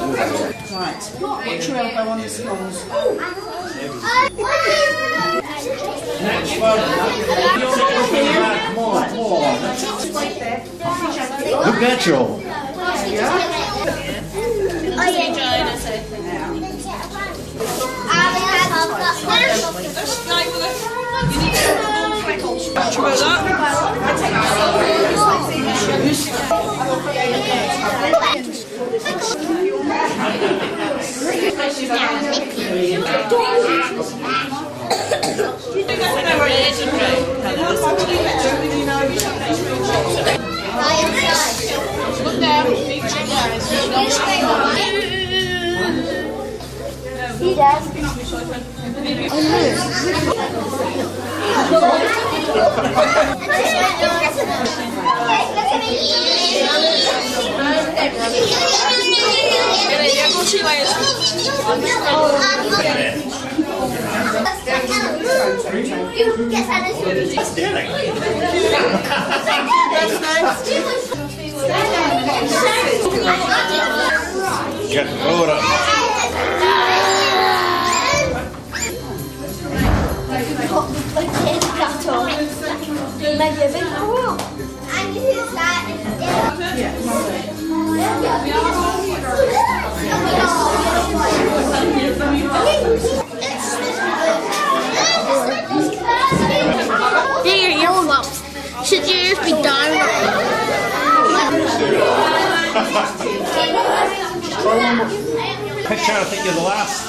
Right, watch your elbow on the smalls. Next one. More. Look natural. He does. Get rolled up. Maybe a big room. And who's that? They're your earlobes. Should yours be done? Picture, I think you're the last.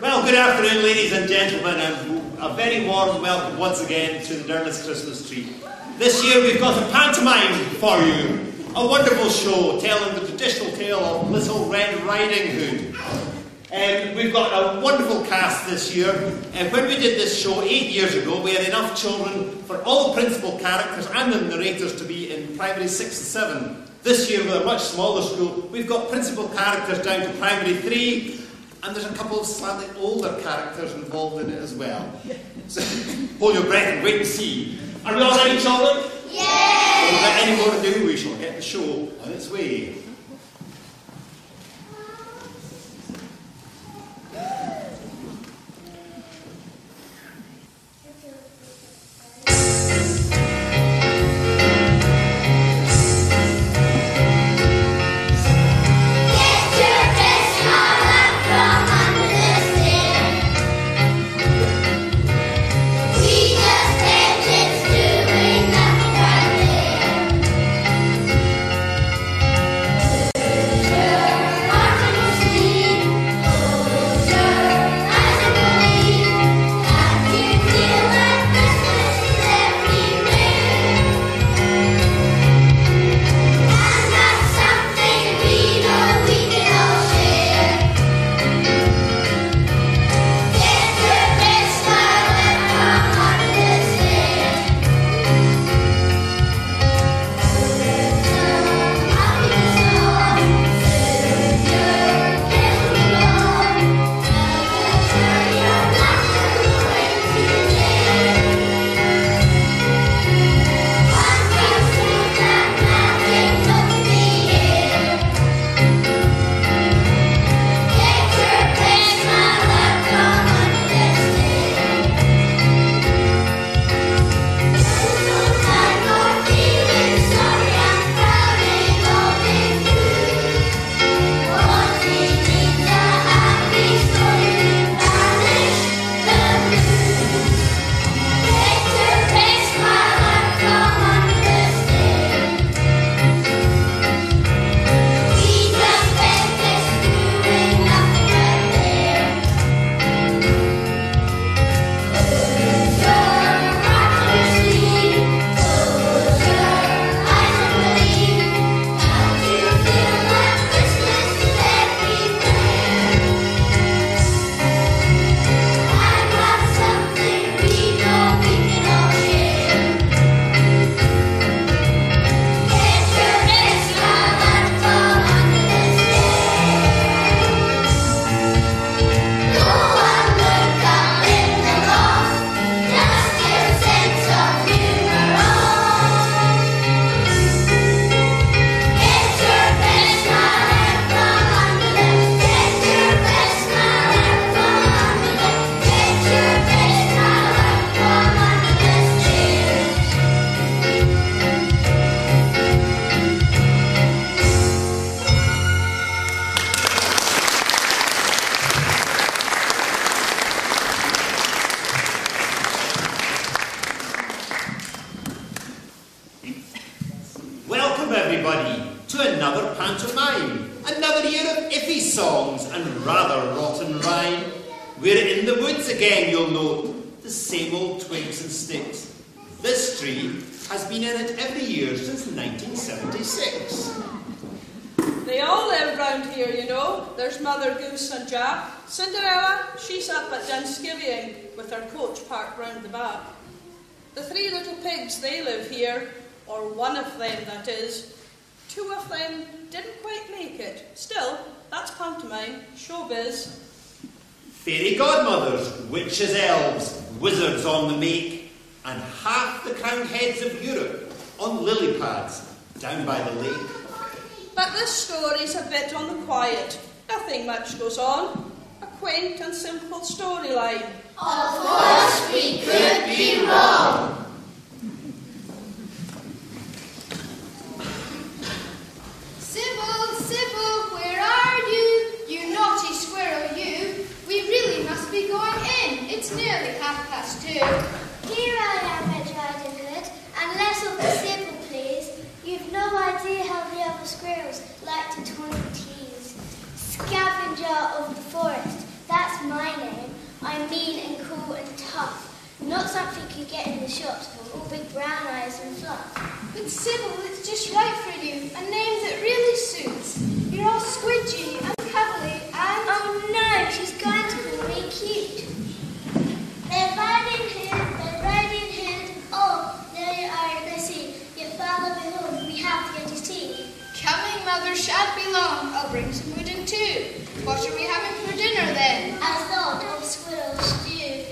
Well, good afternoon, ladies and gentlemen, and a very warm welcome once again to the Dermot's Christmas tree. This year we've got a pantomime for you, a wonderful show telling the traditional tale of Little Red Riding Hood. We've got a wonderful cast this year, and when we did this show 8 years ago, we had enough children for all the principal characters and the narrators to be in primary 6 and 7. This year, with a much smaller school, we've got principal characters down to primary 3, and there's a couple of slightly older characters involved in it as well. So, hold your breath and wait and see. Are we all ready, children? Yay! Without any more ado, we shall get the show on its way. songs and rather rotten rhyme. We're in the woods again, you'll note, the same old twigs and sticks. This tree has been in it every year since 1976. They all live round here, you know. There's Mother Goose and Jack. Cinderella, she's up at Dunskyviing with her coach parked round the back. The three little pigs, they live here, or one of them, that is. Two of them didn't quite make it. Still, that's pantomime, showbiz. Fairy godmothers, witches, elves, wizards on the make, and half the crowned heads of Europe on lily pads down by the lake. But this story's a bit on the quiet. Nothing much goes on. A quaint and simple storyline. Of course we could be wrong. Sybil, where are you? You naughty squirrel, you. We really must be going in. It's nearly 2:30. Here I am, Red Riding Hood, and less of the Sybil, please. You've no idea how the other squirrels like to taunt tease. Scavenger of the forest, that's my name. I'm mean and cool and tough. Not something you get in the shops, all big brown eyes and fluff. But Sybil, it's just right for you. A name that really suits. You're all squidgy and cuddly and... Oh no, she's going to call me cute. They're riding hood. Oh, there you are, let's see. Your father behold, we have to get his tea. Coming, mother, shan't be long. I'll bring some wood and two. What are we having for dinner then? I thought of squirrel stew.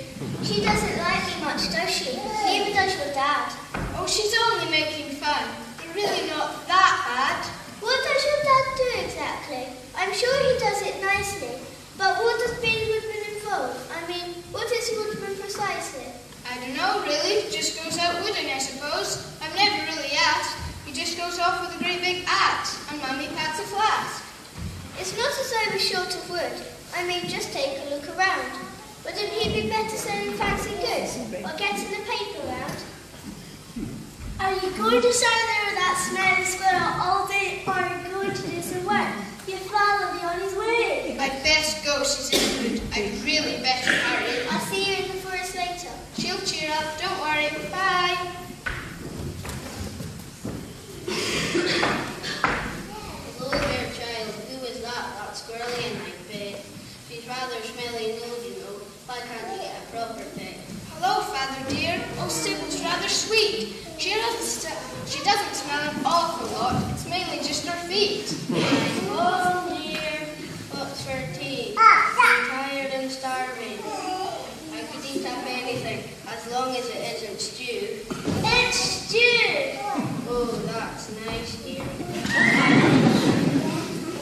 She doesn't like me much, does she? Neither does your dad. Oh, she's only making fun. You're really not that bad. What does your dad do exactly? I'm sure he does it nicely. But what does being woodman involve? I mean, what is woodman precisely? I don't know, really. Just goes out wooding, I suppose. I've never really asked. He just goes off with a great big axe, and Mummy pats a flask. It's not as though we're short of wood. I mean, just take a look around. Wouldn't he be better selling fancy goods, or getting the paper round? Are you going to stand there with that smelly squirrel all day, or are you going to do some work? Your father will be on his way. I'd best go, she's in the mood. I'd really better hurry. I'll see you in the forest later. She'll cheer up, don't worry. Bye. Hello there, child. Who is that? That squirrely in my bed. She's rather smelly nose, you know. Why can't you get a proper pet? Hello, Father dear. Oh, Sybil's rather sweet. She doesn't smell an awful lot. It's mainly just her feet. Oh dear, what's for tea? I'm tired and starving. I could eat up anything, as long as it isn't stew. It's stew! Oh, that's nice, dear.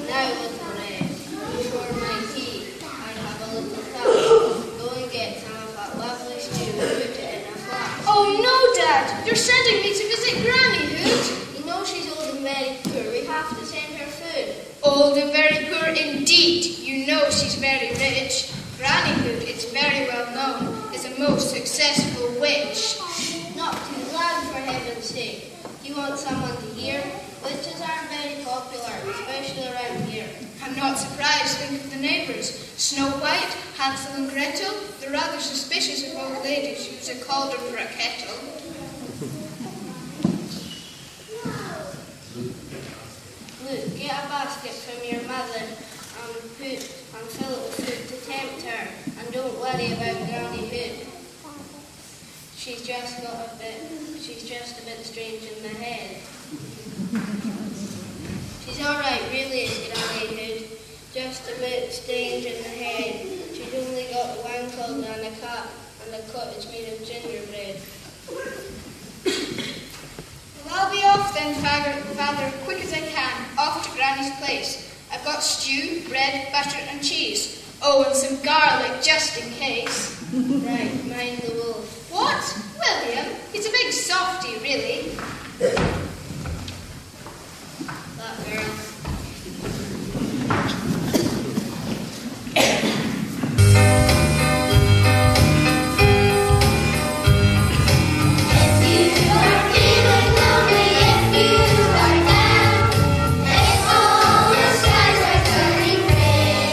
Now, little Red, for my tea, I have a little cup. Go and get some of that lovely stew and put it in a flask. Oh no, Dad! You're sending me to visit Granny Hood. You know she's old and very poor. We have to send her food. Old and very poor indeed. You know she's very rich. Granny Hood, it's very well known, is a most successful witch. Not too loud, for heaven's sake. You want someone to hear? Witches aren't very popular, especially around here. I'm not surprised. Think of the neighbours. Snow White, Hansel and Gretel. They're rather suspicious of old ladies who use a cauldron for a kettle. Look, get a basket from your mother and fill it with food to tempt her. And don't worry about Granny Hood. She's just a bit strange in the head. She's alright, really, is Granny Hood. Just a bit strange in the head. She's only got one cauldron and a cat, and the cottage made of gingerbread. Well, I'll be off then, Father, quick as I can, off to Granny's place. I've got stew, bread, butter and cheese. Oh, and some garlic, just in case. Right, mind the wolf. What? William? He's a big softy, really. That girl. If you are down, if all the skies are turning gray.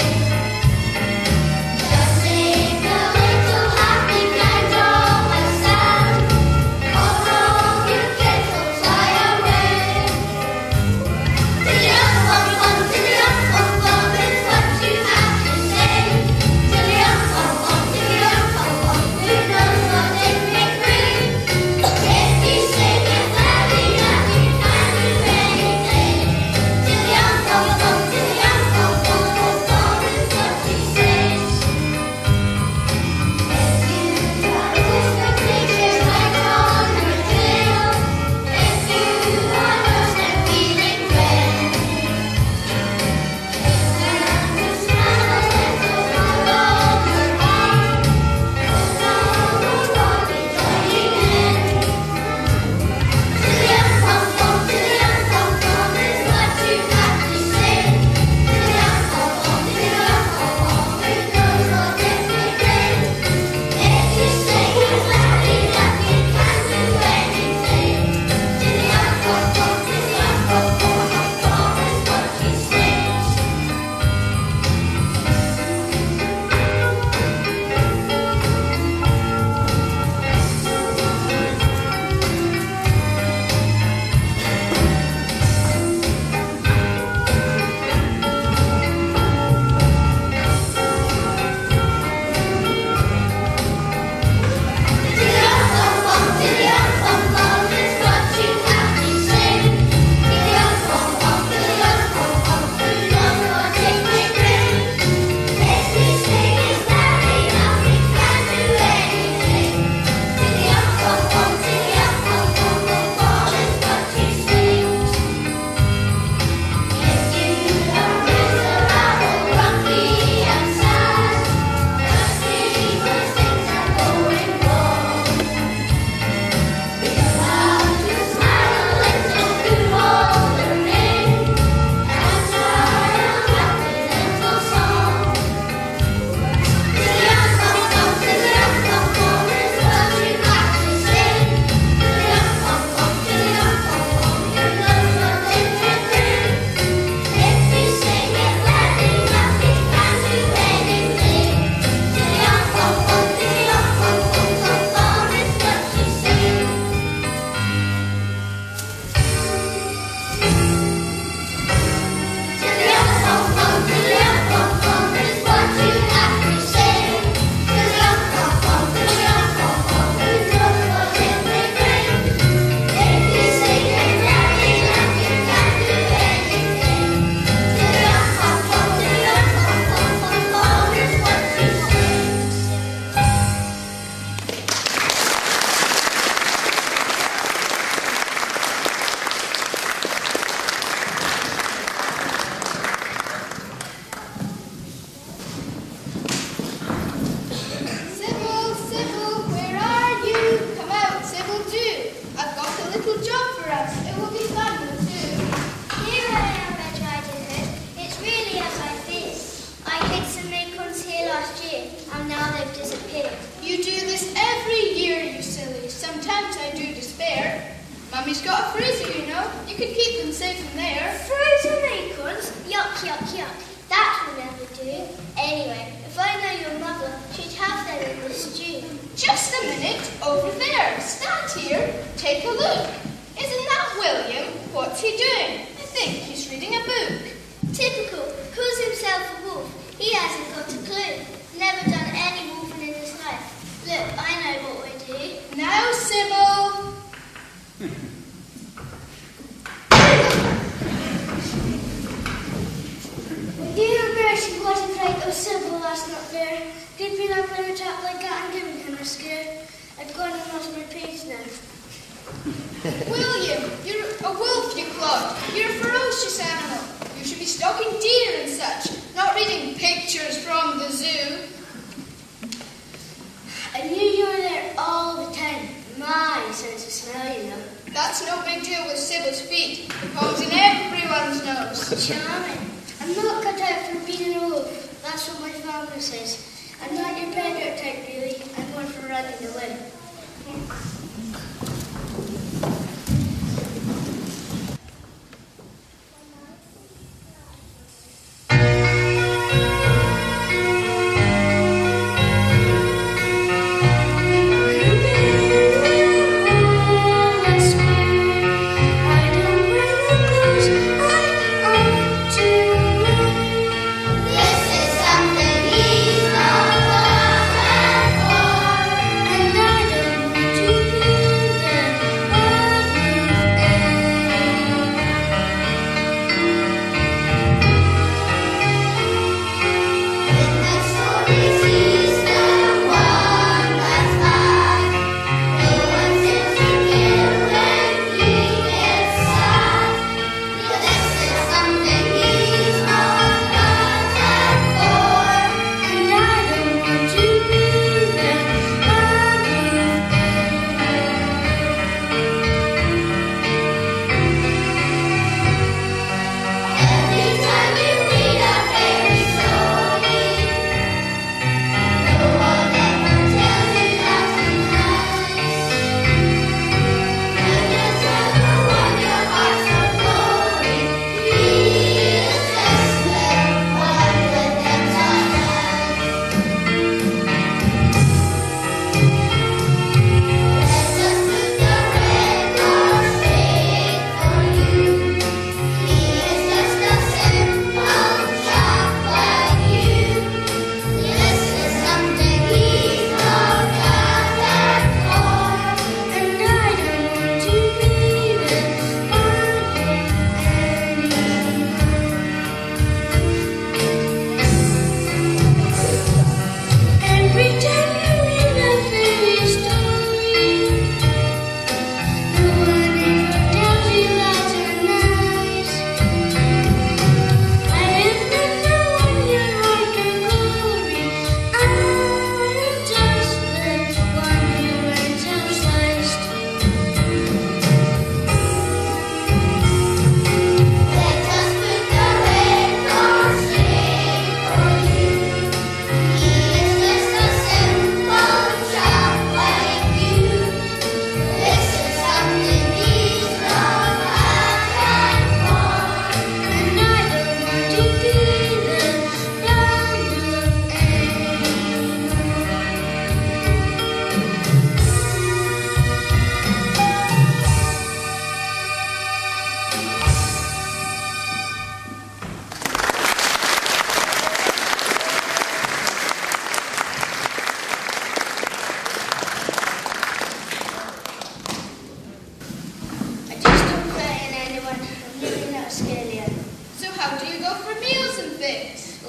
You do this every year, you silly. Sometimes I do despair. Mummy's got a freezer, you know. You can keep them safe in there. Frozen acorns? Yuck, yuck, yuck. That will never do. Anyway, if I know your mother, she'd have them in the stew. Just a minute. Over there. Stand here. Take a look. Isn't that William? What's he doing? I think he's reading a book. Typical. Calls himself a wolf. He hasn't got a clue. Never done any wolfing in his life. Look, I know what we do. Now, Sybil. Dear mercy, what a fright. Oh, Sybil, that's not fair. Creeping up on a chap like that and giving him a scare. I've gone and lost my page now. William, you're a wolf, you clod. You're a ferocious animal. You should be stalking deer and such, not reading pictures from the zoo. I knew you were there all the time. My sense of smell, you know. That's no big deal with Sybil's feet. The comb's in everyone's nose. Charming. I'm not cut out for being a wolf. That's what my father says. I'm not your predator type, really. I'm one for running away.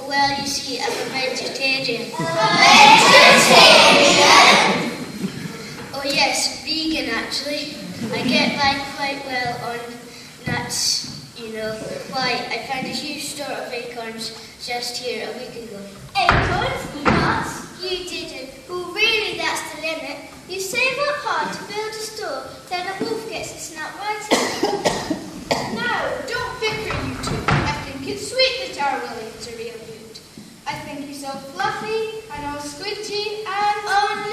Well, you see, I'm a vegetarian. Vegetarian? Oh yes, vegan actually. I get by quite well on nuts, you know. Why, I found a huge store of acorns just here a week ago. Acorns? Nuts? You didn't. Well, really, that's the limit. You save up hard to build a store, then a wolf gets a snap right in. No, don't bicker, you two. I think it's sweet that our William's a real hoot. I think he's all fluffy and all squidgy and... Oh,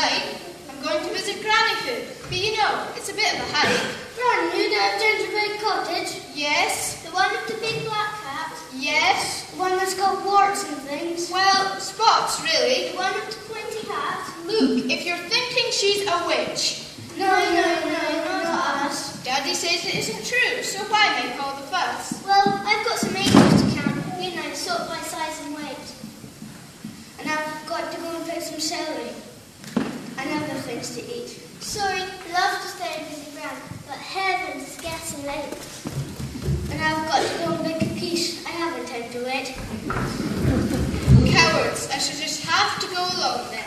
like. I'm going to visit Granny Hood, but you know, it's a bit of a hike. Granny Hood at Gingerbread Cottage? Yes. The one with the big black hat? Yes. The one that's got warts and things? Well, spots, really. The one with the pointy hat? Look, if you're thinking she's a witch. No, not us. Daddy says it isn't true, so why make all the fuss? Well, I've got some angels to count, you know, sort by size and weight. And I've got to go and pick some celery and other things to eat. Sorry, love to stay and visit Gran, but heavens, it's getting late. And I've got to go and make a quiche. I haven't time to wait. Cowards, I should just have to go alone then.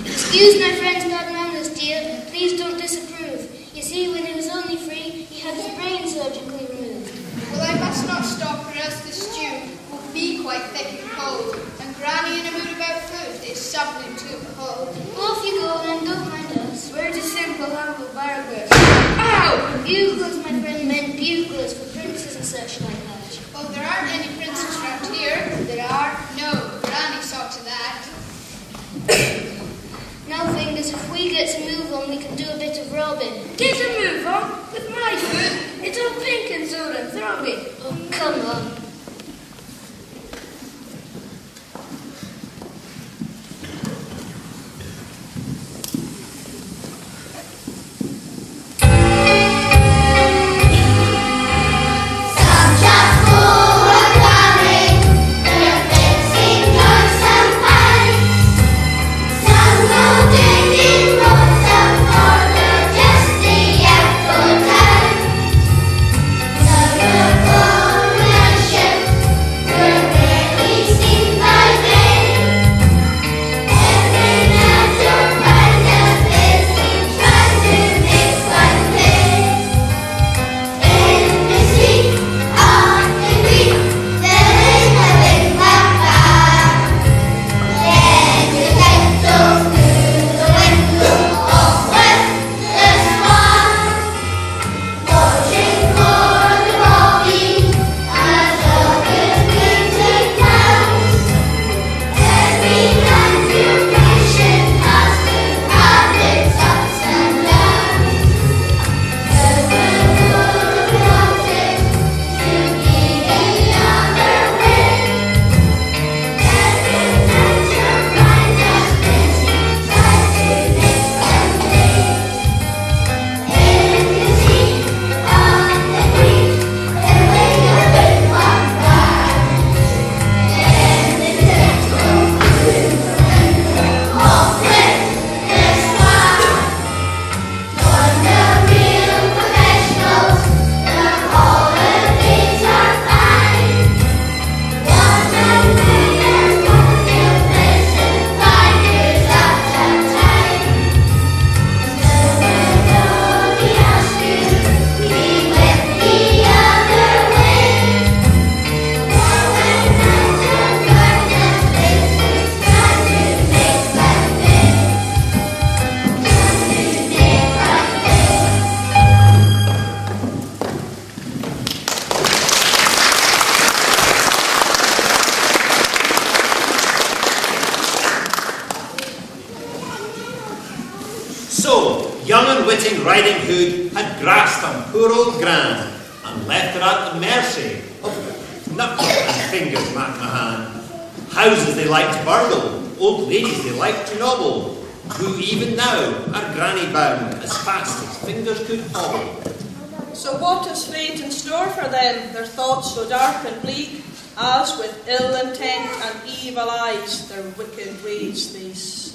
Excuse my friend's bad manners, dear. Please don't disapprove. You see, when he was only 3, he had his brain surgically removed. Well, I must not stop, or else the stew will be quite thick and cold, and Granny in a mood about food is something to behold. Well, off you go, and don't mind us. We're just simple, humble burglars. Ow! Buglers, my friend, meant buglers for princes and such like that. Well, there aren't any princes round here. There are? No, Granny saw to that. Now, Fingers, if we get to move on, we can do a bit of robbing. Get a move on? With my foot? It's all pink and soda and throbbing. Oh, come on. Just the apple time. Riding Hood had grasped on poor old Gran and left her at the mercy of Knuckle and Fingers McMahon. Houses they liked to burgle, old ladies they liked to nobble, who even now are granny bound as fast as fingers could hobble. So what is fate in store for them, their thoughts so dark and bleak, as with ill intent and evil eyes their wicked ways they sneak?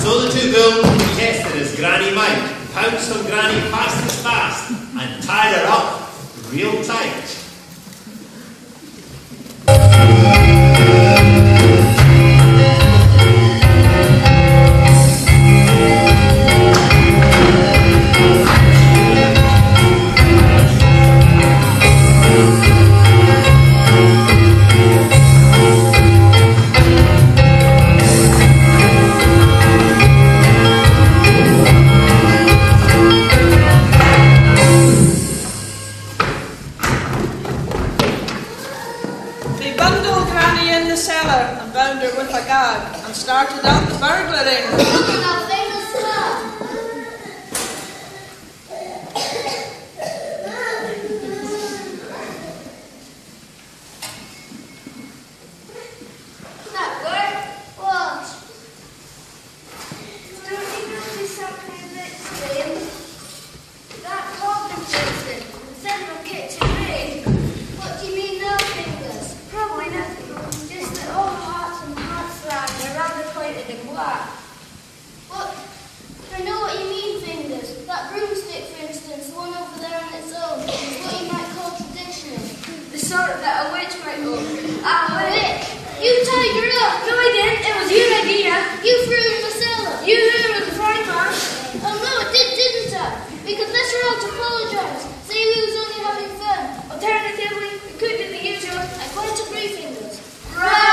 So the two bulls tested as Granny might, pounced on Granny fast as fast, and tied her up real tight. Started out the burglaring. That work? What? Don't you notice something a bit strange? That coffin person and several kitchen rings. What do you mean now, Fingers? Probably nothing. Just that all hearts and hearts are rather pointed and black. What? I know what you mean, Fingers. That broomstick, for instance, the one over there on its own, is what you might call traditional. The sort that a witch might own. A witch? You tied her up! No, I didn't. It was your idea. You threw her in the cellar. You threw her in the frying pan. Oh no, it didn't I? Because let's her out to apologise. Say we was only having fun. Alternatively, we could do the usual. I point to three fingers. Right!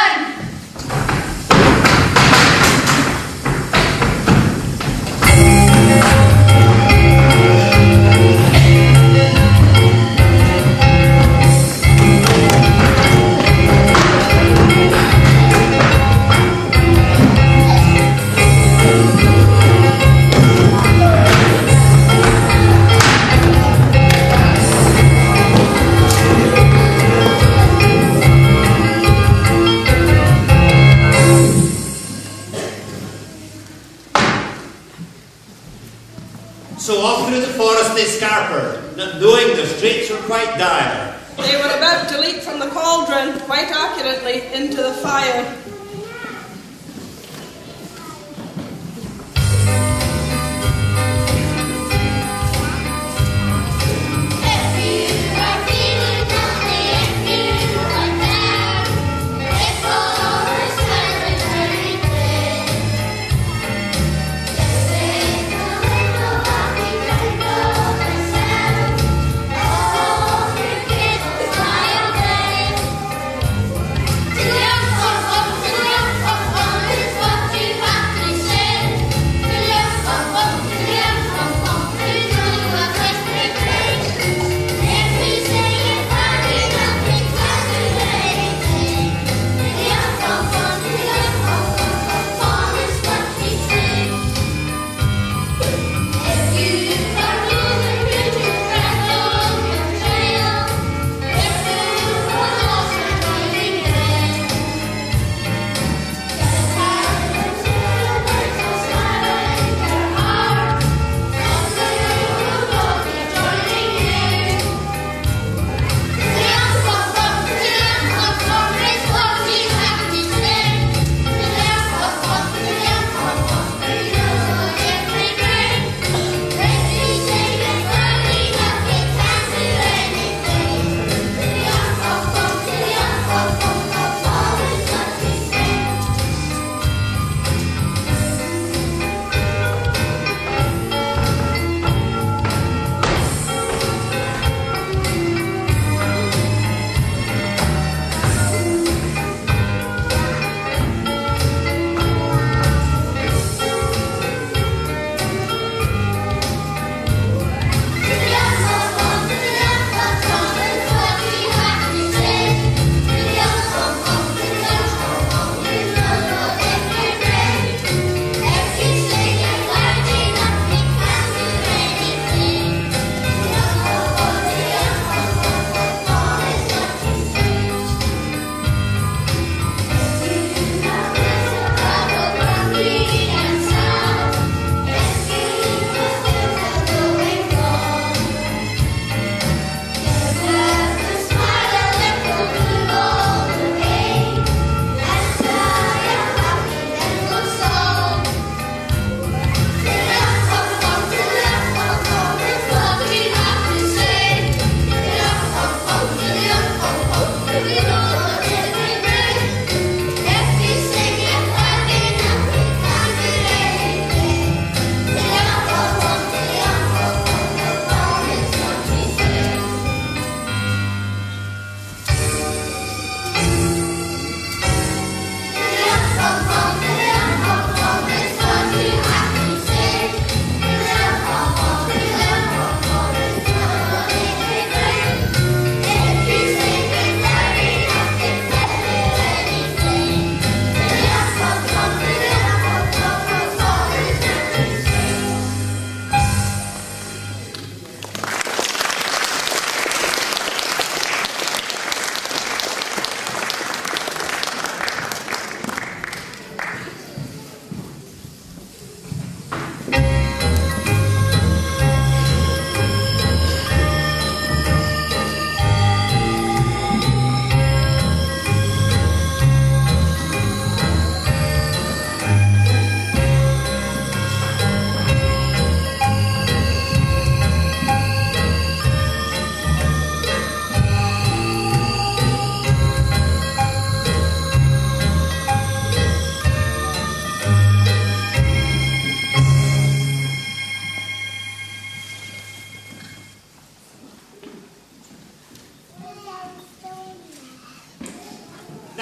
So off through the forest they scarpered, not knowing their straits were quite dire. They were about to leap from the cauldron, quite accurately, into the fire.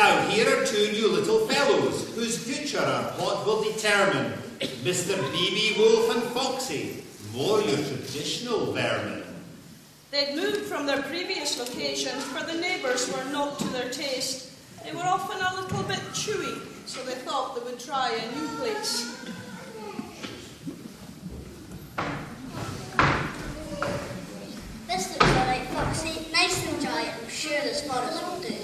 Now, here are two new little fellows, whose future our plot will determine. Mr. BB Wolf and Foxy, more your traditional vermin. They'd moved from their previous locations where the neighbours were not to their taste. They were often a little bit chewy, so they thought they would try a new place. This looks alright, Foxy. Nice and dry, and I'm sure this forest will do.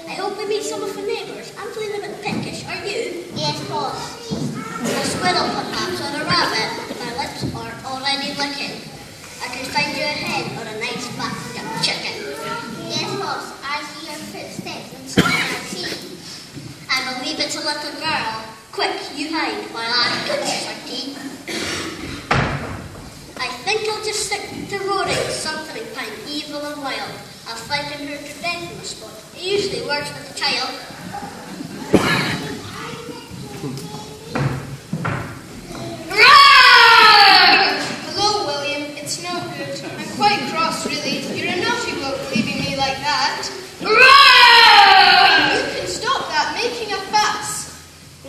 I hope we meet some of the neighbours. I'm feeling a bit peckish. Are you? Yes, boss. A squirrel, perhaps, or a rabbit. My lips are already licking. hide while I brush her teeth. I think I'll just stick to roaring something I find evil and wild. I'll frighten her to death on the spot. It usually works with a child. Hello, William. It's no good. I'm quite cross, really. You're a naughty bloke leaving me like that. You can stop that making a fuss.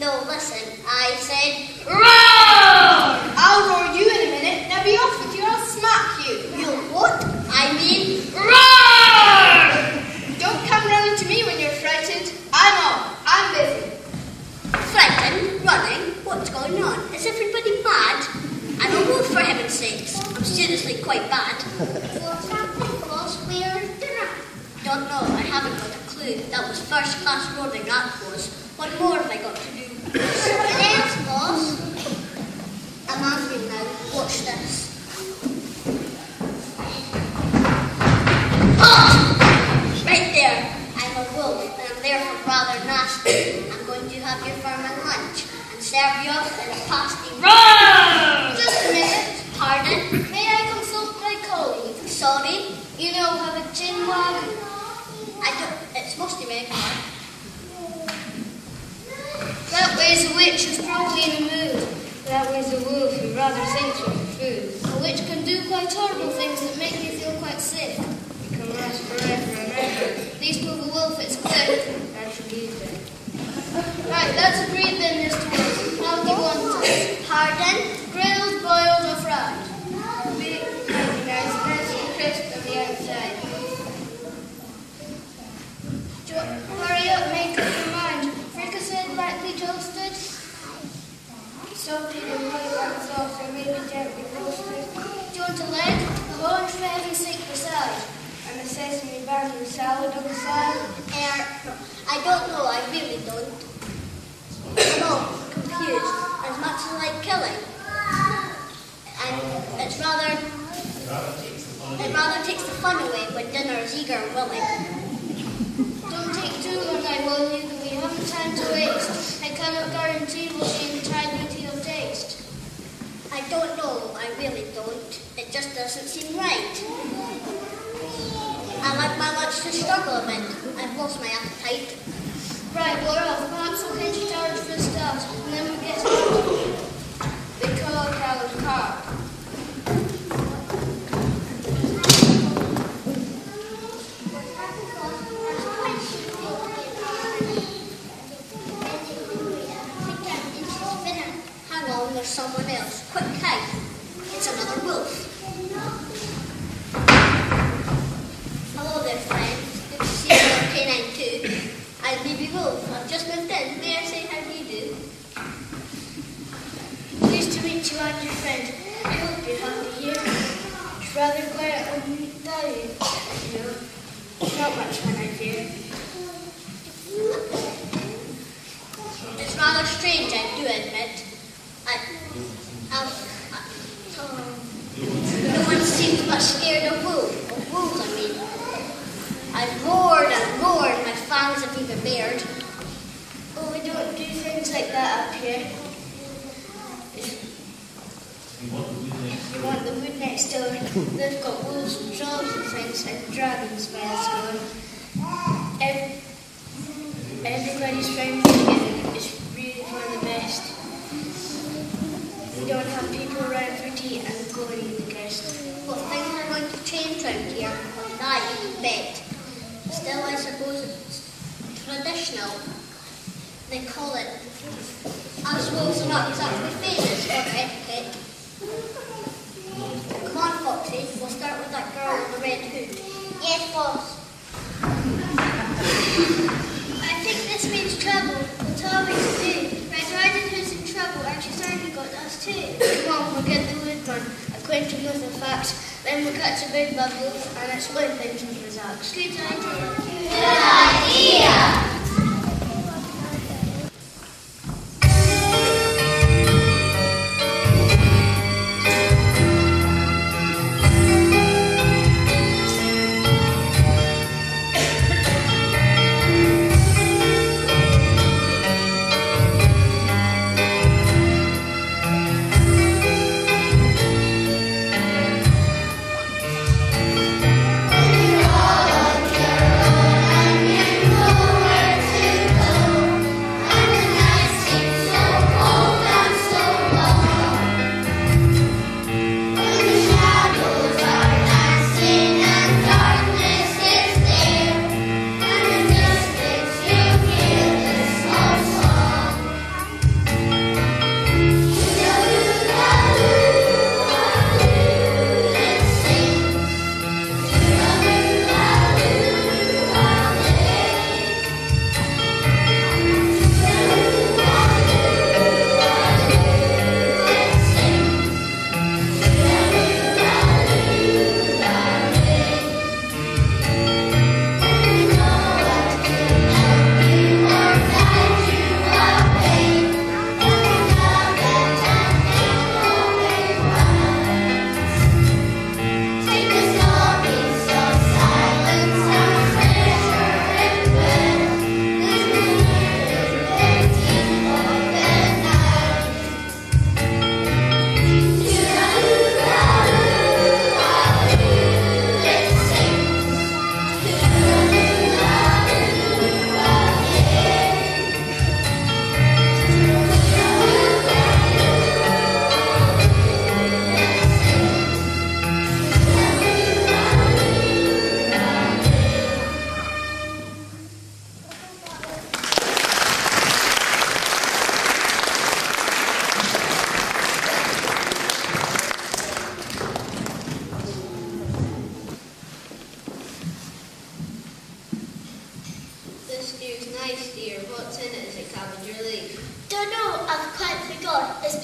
No, listen, I said Roar! I'll roar you in a minute. Now be off with you, I'll smack you. you what? I mean Roar! Don't come running to me when you're frightened. I'm off. I'm busy. frightened, running. What's going on? Is everybody mad? I'm a wolf, for heaven's sakes. I'm seriously quite bad. What's happening, boss? Where's dinner? Don't know. I haven't got a clue. That was first class roaring, that was. What more have I got to do? Something else, boss. I'm angry now. Watch this. Oh! Right there. I'm a wolf, and I'm therefore rather nasty. I'm going to have your vermin lunch and serve you up in a pasty. Roar! Just a minute. Pardon? May I consult my colleague? Sorry? You know, have a gin wagon. I don't. It's mostly my car. That way's a witch who's probably in a mood. That way's a wolf who rather thinks of food. A witch can do quite horrible things that make you feel quite sick. It can last forever and ever. These prove a wolf, it's clear. That's agreed then. Right, that's agreed then, Mr. Wolf. How do you want it? Pardon? Grilled, boiled, or fried? Big, nice and crisp on the outside. Hurry up, make up your mind. Fricasseed, lightly toasted? Salted and white like sauce, or maybe gently roasted. Do you want a leg? A large for heaven's sake beside. And a sesame bun salad on the side. I don't know. I really don't. I'm all confused. As much as I like killing. And it rather takes the fun away when dinner is eager and willing. Don't take too long, I warn you, that we haven't time to waste. I cannot guarantee we'll see integrity of taste. I don't know. I really don't. It just doesn't seem right. I like my lunch to struggle a bit. I've lost my appetite. Right, we're off. Perhaps we'll get charged for a start, and then we'll get started. They call it Carol's car. Hang on, there's someone else. Quick, hey. It's another wolf. Hello there, friend. Good to see you on K9 too. I'm Baby Wolf. I've just moved in. May I say how do you do? Pleased to meet you and your friend. I hope you're happy here. It's rather quiet on Valley, you know. Not much fun, I fear. It's rather strange, I do admit. No one seems much scared of wolves. Of wolves, I mean. I've roared and roared. My fangs have even bared. Oh, we don't do things like that up here. You want the wood next door? They've got wolves and trolls and things, and dragons by the score. Everybody's friendly together. It's really one of the best. We don't have people around for tea and go and eat the guest. But things are going to change round here. I you bet. Still, I suppose it's traditional. They call it. Us wolves are not exactly famous for etiquette. Come on, Foxy. We'll start with that girl in the red hood. Yes, boss. I think this means trouble. What are we to do? Red Riding Hood's in trouble, and she's only got us too. Come on, we'll get the woodman, acquaint him with the facts, then we'll catch a big bad wolf and explain things with his axe. Good idea. Good idea!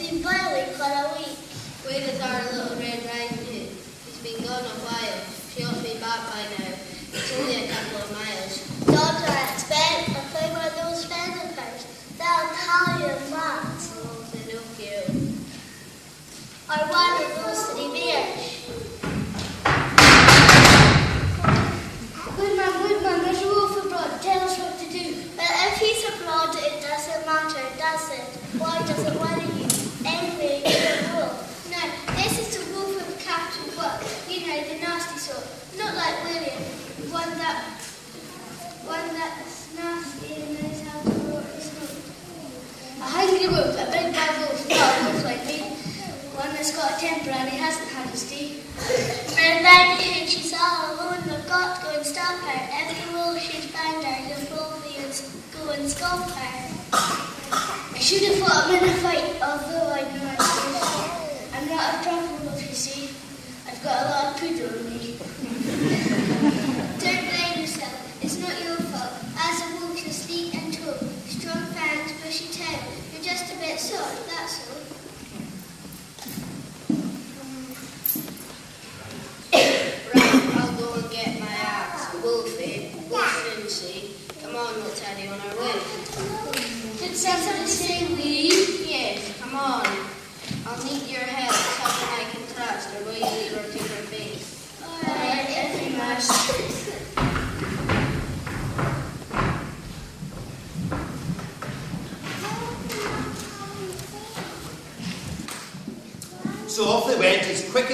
been boiling for a week. Where is our little Red Riding Hood? He's been gone a while. She ought to be back by now. It's only a couple of miles. Don't expect a thing with those feathers. They'll tell you that. Oh, they don't care. Or one of those three bears. Woodman, there's a wolf abroad. Tell us what to do. Well, if he's abroad, it doesn't matter, does it? Why does it worry you? Anyway, you're a wolf. Now, this is the wolf with capital what? You know, the nasty sort. Not like William. One that's nasty and knows how to roar his smoke. A hungry wolf, a big bad wolf, not a wolf like me. One that's got a temper and he hasn't had his tea. Red Riding Hood, she's all alone, we've got to go and stop her. Every wolf she's found her, you'll probably go and scold her. I should have fought him in a fight, although I know I'm not a proper wolf, you see. I've got a lot of poodle on me. Don't blame yourself, it's not your fault. As a wolf, you're sleek and tall, strong fangs, bushy tail. You're just a bit sore, that's all. I'll go and get my axe. Wolfie, we'll soon see. Come on, we'll tell you on our way. Did somebody say we? Yes, come on. I'll need your help, something I can trust, or will you leave her to her fate? Alright, if you must. So off they went as quick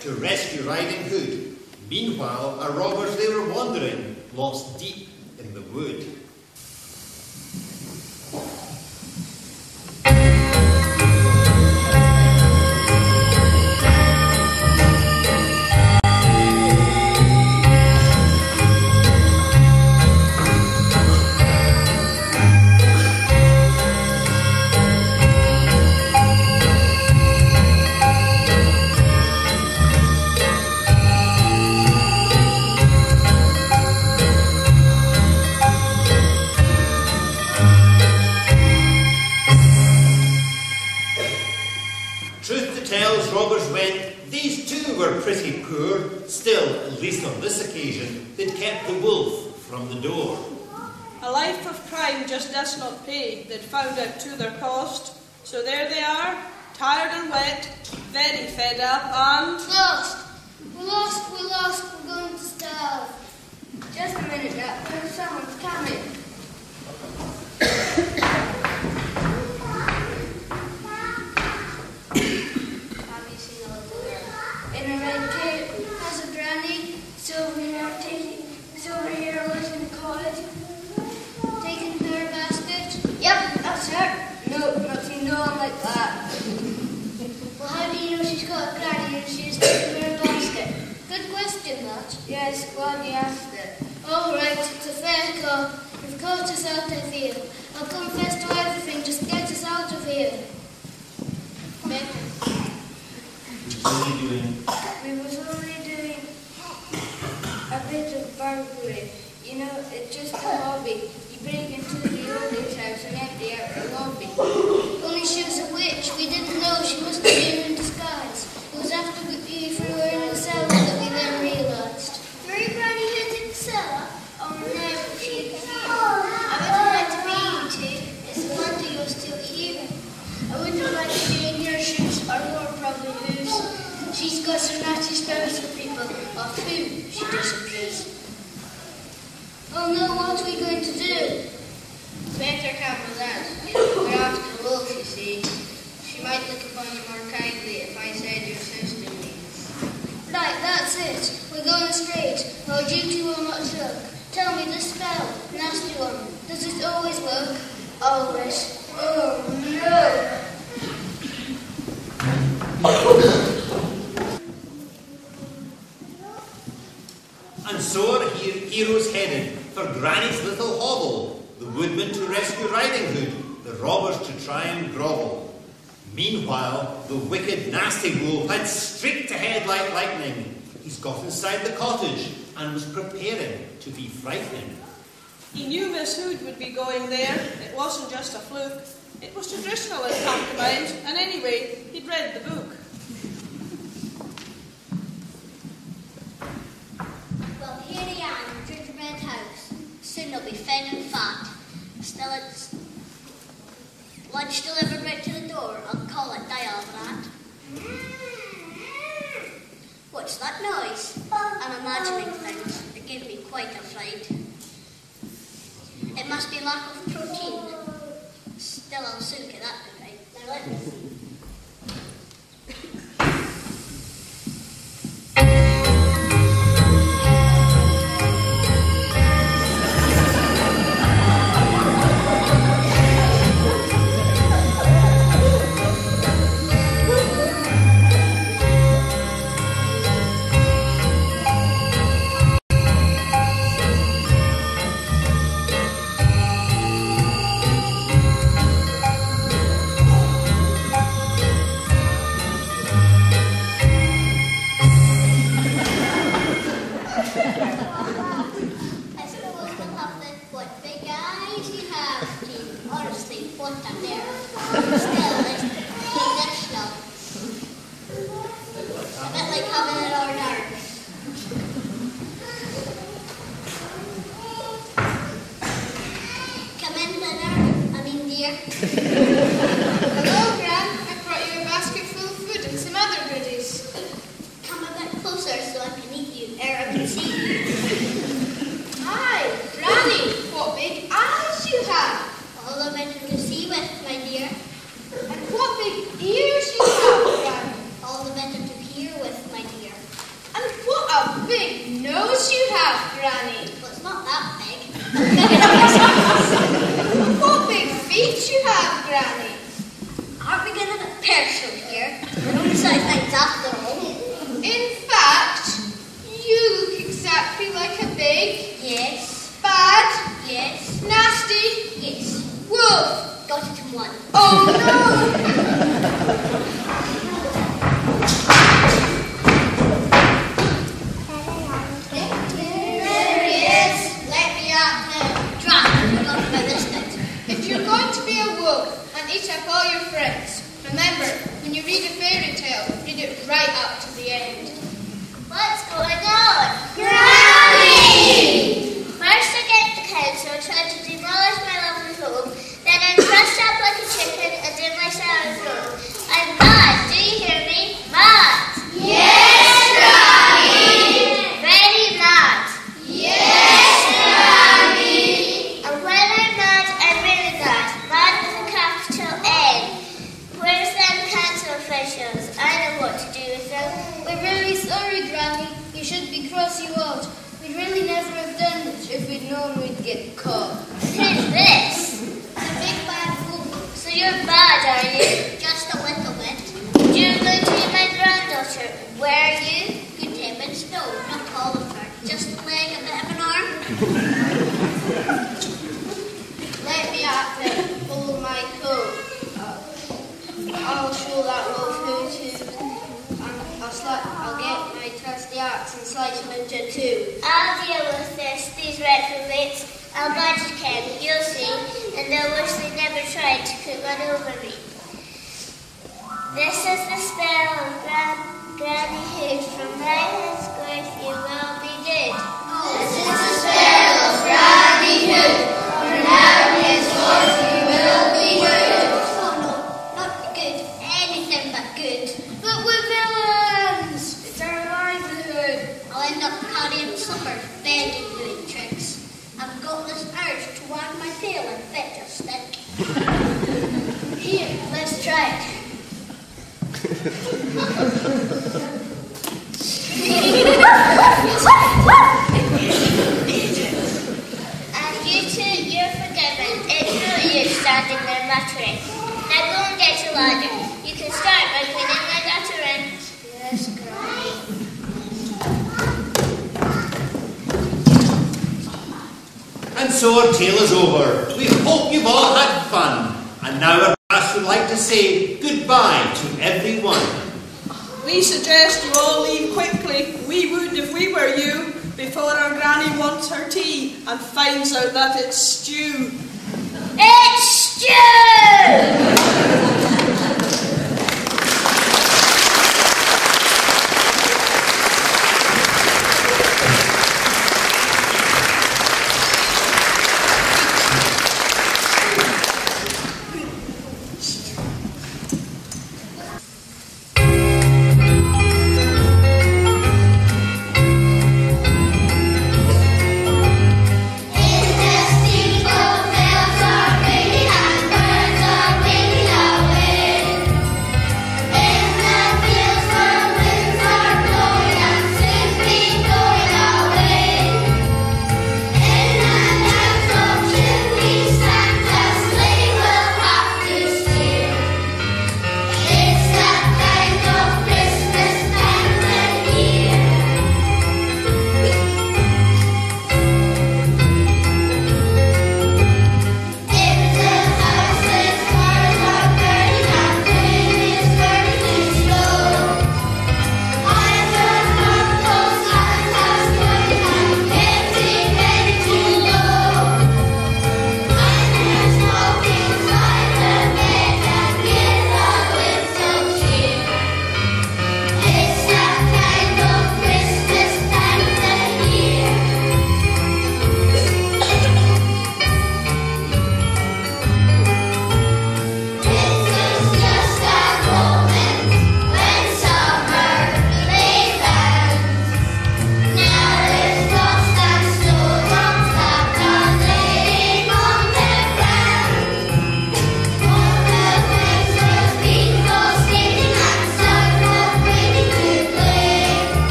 to rescue Riding Hood. Meanwhile, our robbers, they were wandering, lost deep in the wood. Pretty poor, still, at least on this occasion, they'd kept the wolf from the door. A life of crime just does not pay, they'd found out to their cost. So there they are, tired and wet, very fed up and... We're lost, we're going to starve. Just a minute, Jack, someone's coming. In a red cape, has a granny, silver hair lives in the cottage, taking her basket. Yep, that's her. No, not seen no one like that. Well, how do you know she's got a granny and she's taking her basket? Good question, that. Yes, glad you asked it. All right, it's a fair call. You've caught us out of here. I'll confess to everything, just get us out of here. What are you doing? We was only doing a bit of burglary. You know, it's just a hobby. You break into the owner's house and empty out her lobby. Only she was a witch. We didn't know she must have been in disguise. It was after we threw her in the cellar that we then realised. Very Granny Hood in the cellar? Oh no, she I wouldn't like to be you two. It's a wonder you're still here. I wouldn't like to be in your shoes or more probably whose. She's got some nasty spells for people of who she disapproves. Oh no, what are we going to do? Better come with us. We're after the wolf, you see. She might look upon you more kindly if I said your sister needs. Right, that's it. We're going straight. Our duty will not shirk. Tell me the spell, nasty one. Does it always work? Always. Oh no! And so our heroes headed for Granny's little hovel, the woodman to rescue Riding Hood, the robbers to try and grovel. Meanwhile, the wicked, nasty wolf had streaked ahead like lightning. He's got inside the cottage and was preparing to be frightening. He knew Miss Hood would be going there. It wasn't just a fluke. It was traditional in pantomime, and anyway, he'd read the book. Well, here I am, gingerbread house. Soon I'll be thin and fat. Still, it's lunch delivered right to the door. I'll call it Dial-Brat. What's that noise? I'm imagining things. It gave me quite a fright. It must be lack of protein. Still, I'll soon get that bit right. Now let me see. Hello, Gran. I brought you a basket full of food and some other goodies. Come a bit closer so I can eat you ere I can see you. Hi, Granny. What big eyes you have. All the better to see with, my dear. And what big ears you have, Granny. All the better to hear with, my dear. And what a big nose you have, Granny. Well, it's not that big. What big feet you have, Granny. Aren't we getting a bit personal here? We don't decide things after all. In fact, you look exactly like a big, Yes, bad, yes, nasty yes. wolf. Got it in one. Oh no! There he is. Let me out now. Draft, we got about this bit. If you're going to be a wolf and eat up all your friends, remember, when you read a fairy tale, read it right up to the end. What's going on? Granny! First I get the council trying to demolish my lovely home, then I'm dressed up like a chicken and do my salad roll. I'm mad, do you hear me? Mad! Yes, Granny. Very mad! Yes, Granny. And when I'm mad, I'm really mad. Mad with a capital N. Where's them council officials? I know what to do with them. We're really sorry, Granny. You should be cross you won't. We'd really never have done it if we'd known we'd get caught. Who's this? The big bad wolf. So you're bad, are you? Just a little bit. You're going to be my granddaughter. Where are you? Good heavens, no, not all of her. Just a leg, a bit of an arm. Let me out then. Follow my code. I'll show that wolf who to. I'll get my trusty axe and slice him into two. I'll deal with this, these reprobates. I'll magic him, you'll see, and they'll wish they never tried to put one over me. This is the spell of Granny Hood. From now henceforth you will be good. This is the spell of Granny Hood. From now henceforth you will be good. Oh no, not good. Anything but good. But we're villains! It's our livelihood. I'll end up carrying slippers, begging, doing tricks. I've got this urge to wag my tail and fetch a stick. Here, let's try it. And you two, you're forgiven. It's no use standing there muttering. Now go and get a ladder. You can start by putting my daughter in. Yes, Granny. And so our tale is over. We hope you've all had fun. And now our brass would like to say goodbye to everyone. We suggest you all leave quickly. We would if we were you, before our granny wants her tea and finds out that it's stew. It's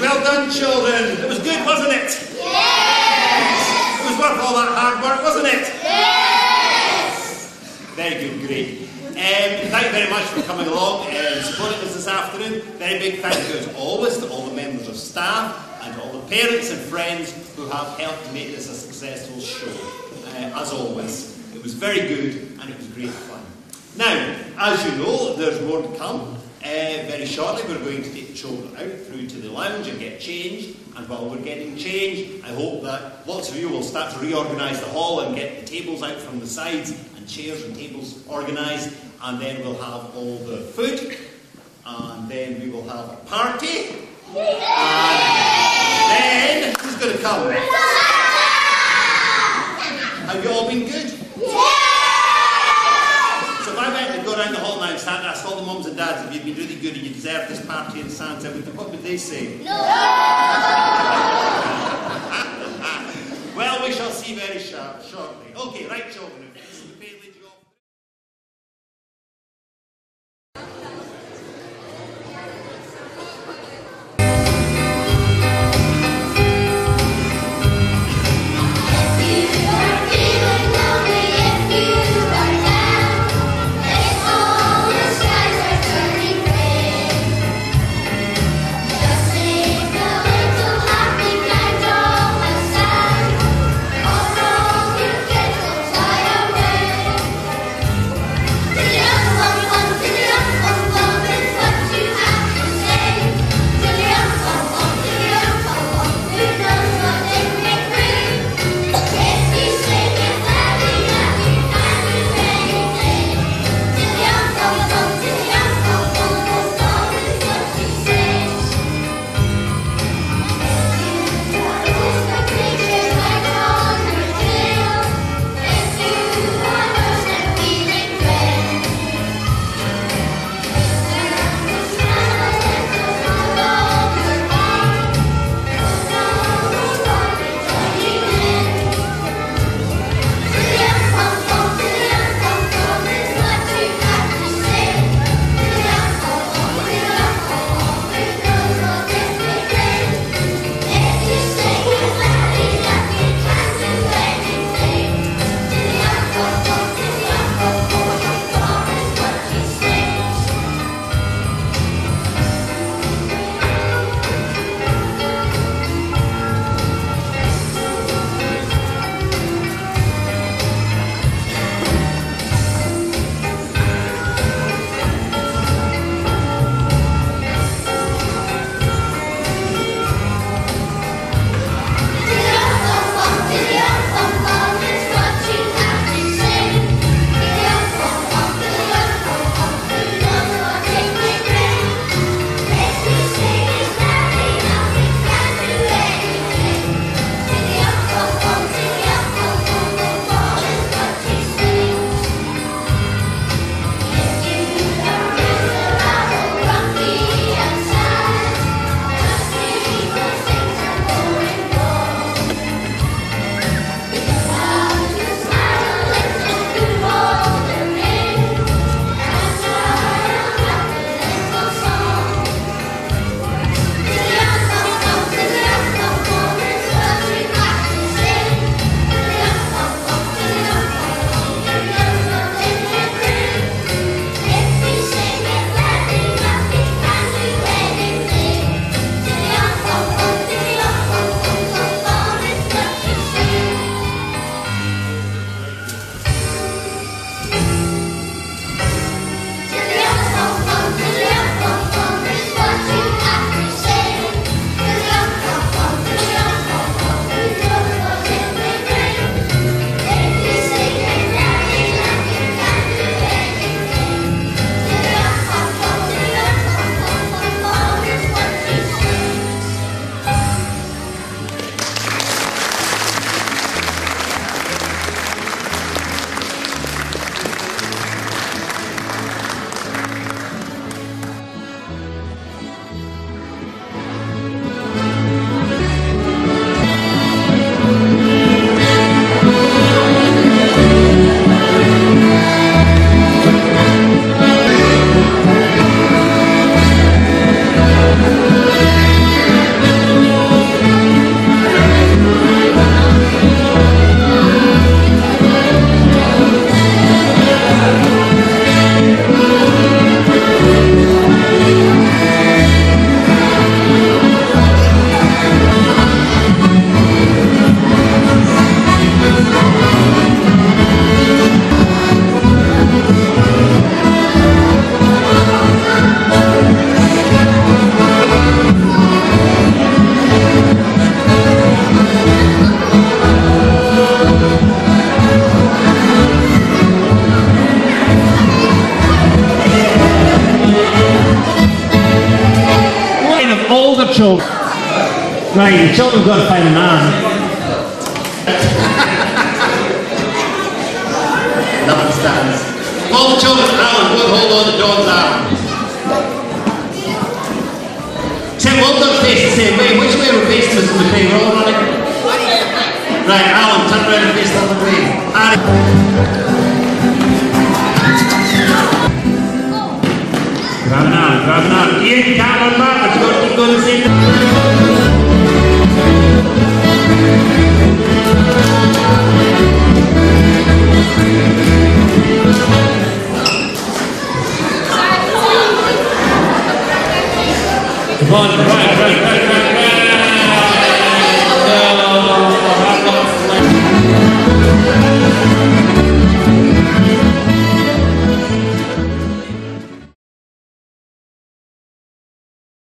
Well done, children. It was good, wasn't it? Yes! It was worth all that hard work, wasn't it? Yes! Very good, great. Thank you very much for coming along and supporting us this afternoon. Very big thank you as always to all the members of staff and to all the parents and friends who have helped to make this a successful show. As always, it was very good and it was great fun. Now, as you know, there's more to come. Very shortly we're going to take the children out through to the lounge and get changed, and while we're getting changed I hope that lots of you will start to reorganise the hall and get the tables out from the sides and chairs and tables organised, and then we'll have all the food, and then we will have a party, and then who's going to come? Have you all been good? So if I went to go around the hall now and start to ask all the mums and dads if you've been really good and you deserve this party in Santa, what would they say? No! Well, we shall see very shortly. Okay, right, children. This is the page lead you off. If children. Right, the children have got to find a man. Nothing stands. All the children, Alan, would hold on to John's arm. Tim, hold on face the same way. Which way are we facing, Mr. McLean? We're all running. Right, Alan, turn around and face the other way. Grab an arm. Ian, you can't run backwards. You've got to keep going the same. Come on, right.